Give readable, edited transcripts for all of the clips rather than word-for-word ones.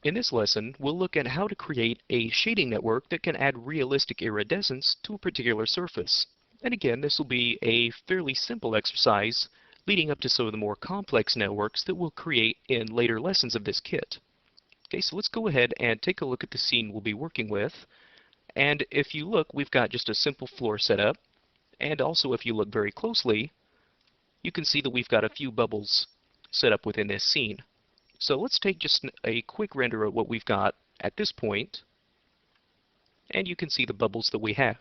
In this lesson, we'll look at how to create a shading network that can add realistic iridescence to a particular surface. And again, this will be a fairly simple exercise leading up to some of the more complex networks that we'll create in later lessons of this kit. Okay, so let's go ahead and take a look at the scene we'll be working with. And if you look, we've got just a simple floor setup. And also, if you look very closely, you can see that we've got a few bubbles set up within this scene. So let's take just a quick render of what we've got at this point, and you can see the bubbles that we have.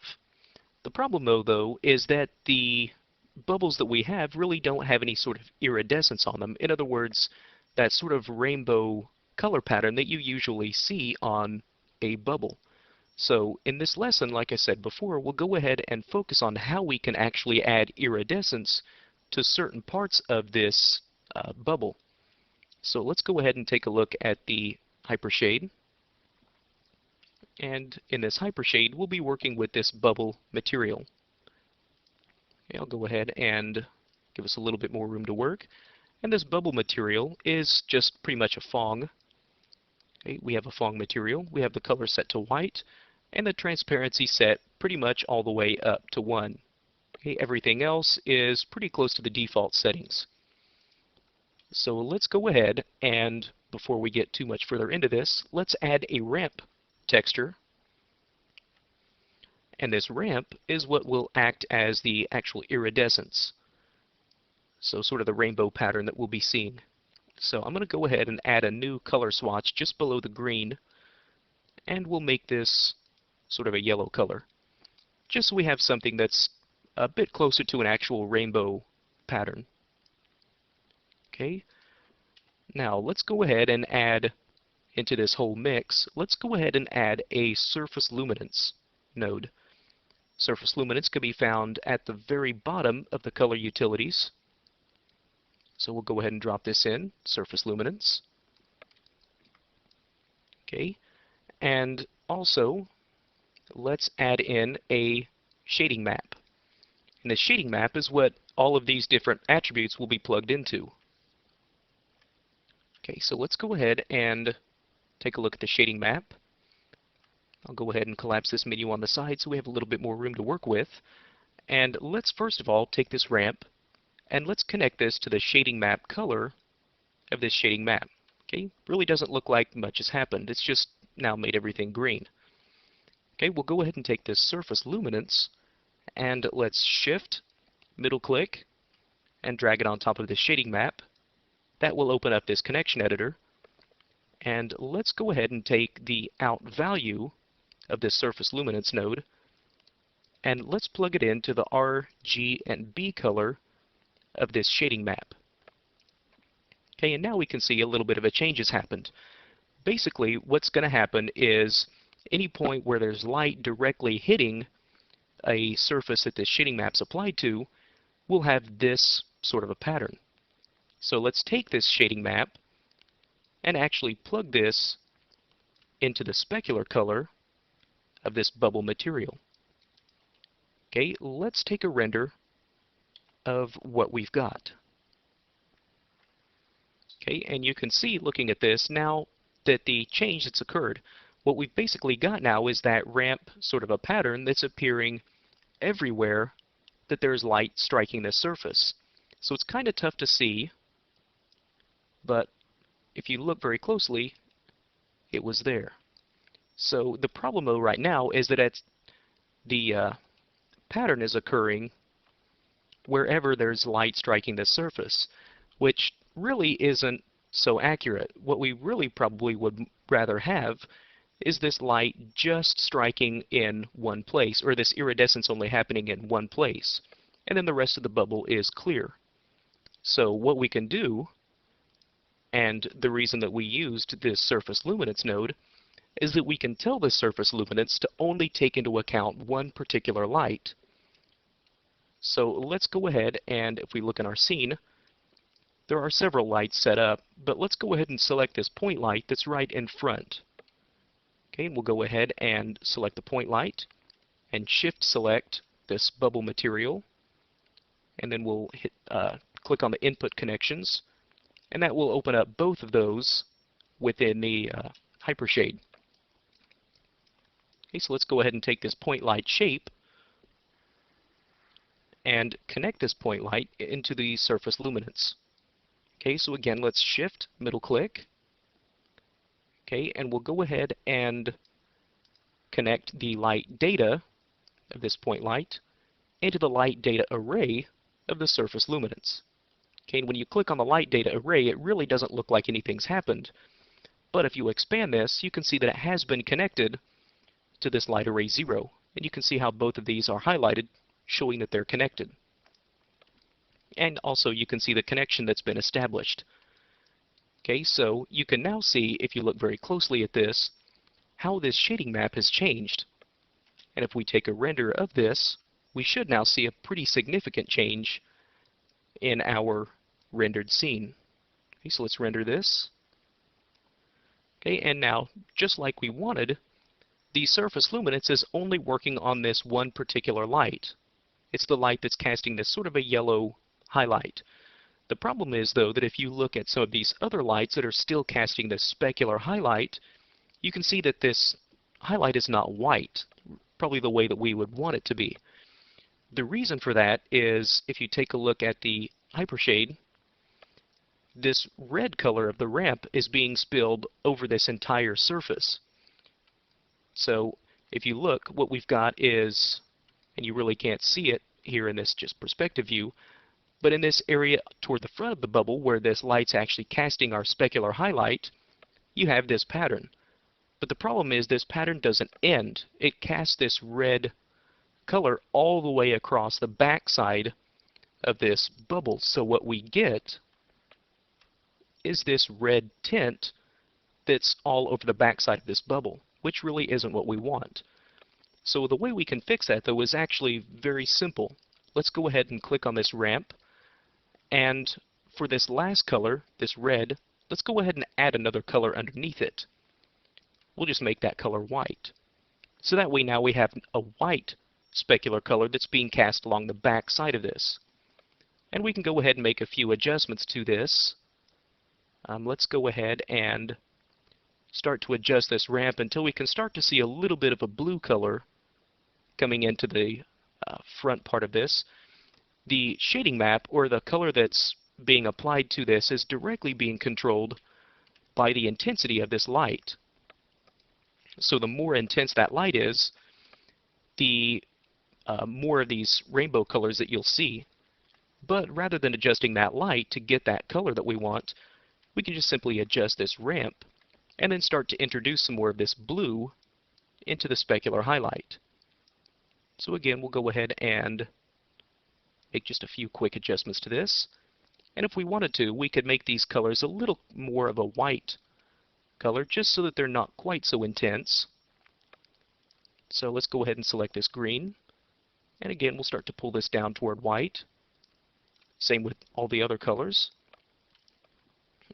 The problem though is that the bubbles that we have really don't have any sort of iridescence on them. In other words, that sort of rainbow color pattern that you usually see on a bubble. So in this lesson, like I said before, we'll go ahead and focus on how we can actually add iridescence to certain parts of this bubble. So let's go ahead and take a look at the hypershade. And in this hypershade, we'll be working with this bubble material. Okay, I'll go ahead and give us a little bit more room to work. And this bubble material is just pretty much a Phong. Okay, we have a Phong material. We have the color set to white, and the transparency set pretty much all the way up to 1. Okay, everything else is pretty close to the default settings. So let's go ahead and, before we get too much further into this, let's add a ramp texture. And this ramp is what will act as the actual iridescence. So sort of the rainbow pattern that we'll be seeing. So I'm going to go ahead and add a new color swatch just below the green, and we'll make this sort of a yellow color, just so we have something that's a bit closer to an actual rainbow pattern. Okay, now let's go ahead and add into this whole mix, let's go ahead and add a surface luminance node. Surface luminance can be found at the very bottom of the color utilities. So we'll go ahead and drop this in, surface luminance. Okay, and also let's add in a shading map. And the shading map is what all of these different attributes will be plugged into. Okay, so let's go ahead and take a look at the shading map. I'll go ahead and collapse this menu on the side so we have a little bit more room to work with. And let's first of all take this ramp and let's connect this to the shading map color of this shading map. Okay, really doesn't look like much has happened. It's just now made everything green. Okay, we'll go ahead and take this surface luminance and let's shift, middle click, and drag it on top of the shading map. That will open up this connection editor. And let's go ahead and take the out value of this surface luminance node and let's plug it into the R, G, and B color of this shading map. Okay, and now we can see a little bit of a change has happened. Basically, what's going to happen is any point where there's light directly hitting a surface that this shading map's applied to will have this sort of a pattern. So let's take this shading map and actually plug this into the specular color of this bubble material. Okay, let's take a render of what we've got. Okay, and you can see looking at this now that the change that's occurred, what we've basically got now is that ramp sort of a pattern that's appearing everywhere that there's light striking this surface. So it's kind of tough to see, but if you look very closely, it was there. So the problem though right now is that the pattern is occurring wherever there's light striking the surface, which really isn't so accurate. What we really probably would rather have is this light just striking in one place, or this iridescence only happening in one place, and then the rest of the bubble is clear. So what we can do, and the reason that we used this surface luminance node, is that we can tell the surface luminance to only take into account one particular light. So let's go ahead and if we look in our scene, there are several lights set up, but let's go ahead and select this point light that's right in front. Okay, we'll go ahead and select the point light and shift select this bubble material, and then we'll hit, click on the input connections, and that will open up both of those within the hypershade. Okay, so let's go ahead and take this point light shape and connect this point light into the surface luminance. Okay, so again, let's shift, middle click. Okay, and we'll go ahead and connect the light data of this point light into the light data array of the surface luminance. Okay, and when you click on the light data array, it really doesn't look like anything's happened. But if you expand this, you can see that it has been connected to this light array 0. And you can see how both of these are highlighted, showing that they're connected. And also you can see the connection that's been established. Okay, so you can now see, if you look very closely at this, how this shading map has changed. And if we take a render of this, we should now see a pretty significant change in our rendered scene. Okay, so let's render this. Okay, and now, just like we wanted, the surface luminance is only working on this one particular light. It's the light that's casting this sort of a yellow highlight. The problem is, though, that if you look at some of these other lights that are still casting this specular highlight, you can see that this highlight is not white, probably the way that we would want it to be. The reason for that is, if you take a look at the hypershade, this red color of the ramp is being spilled over this entire surface. So if you look, what we've got is, and you really can't see it here in this just perspective view, but in this area toward the front of the bubble where this light's actually casting our specular highlight, you have this pattern. But the problem is this pattern doesn't end. It casts this red color all the way across the back side of this bubble. So what we get is this red tint that's all over the back side of this bubble, which really isn't what we want. So the way we can fix that, though, is actually very simple. Let's go ahead and click on this ramp, and for this last color, this red, let's go ahead and add another color underneath it. We'll just make that color white. So that way now we have a white specular color that's being cast along the back side of this. And we can go ahead and make a few adjustments to this. Let's go ahead and start to adjust this ramp until we can start to see a little bit of a blue color coming into the front part of this. The shading map, or the color that's being applied to this, is directly being controlled by the intensity of this light. So the more intense that light is, the more of these rainbow colors that you'll see. But rather than adjusting that light to get that color that we want, we can just simply adjust this ramp and then start to introduce some more of this blue into the specular highlight. So again, we'll go ahead and make just a few quick adjustments to this. And if we wanted to, we could make these colors a little more of a white color, just so that they're not quite so intense. So let's go ahead and select this green. And again, we'll start to pull this down toward white. Same with all the other colors.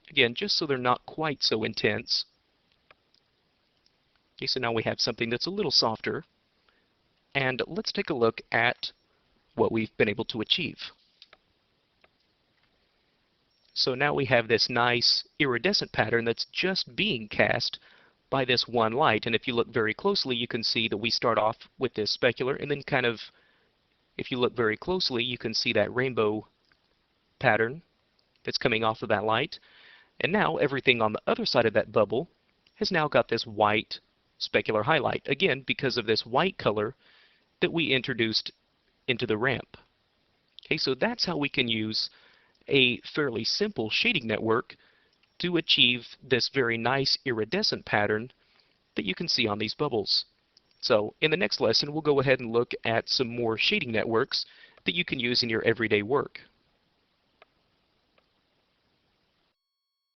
Again, just so they're not quite so intense. Okay, so now we have something that's a little softer. And let's take a look at what we've been able to achieve. So now we have this nice iridescent pattern that's just being cast by this one light. And if you look very closely, you can see that we start off with this specular, and then kind of, if you look very closely, you can see that rainbow pattern that's coming off of that light. And now everything on the other side of that bubble has now got this white specular highlight, again because of this white color that we introduced into the ramp. Okay, so that's how we can use a fairly simple shading network to achieve this very nice iridescent pattern that you can see on these bubbles. So in the next lesson, we'll go ahead and look at some more shading networks that you can use in your everyday work.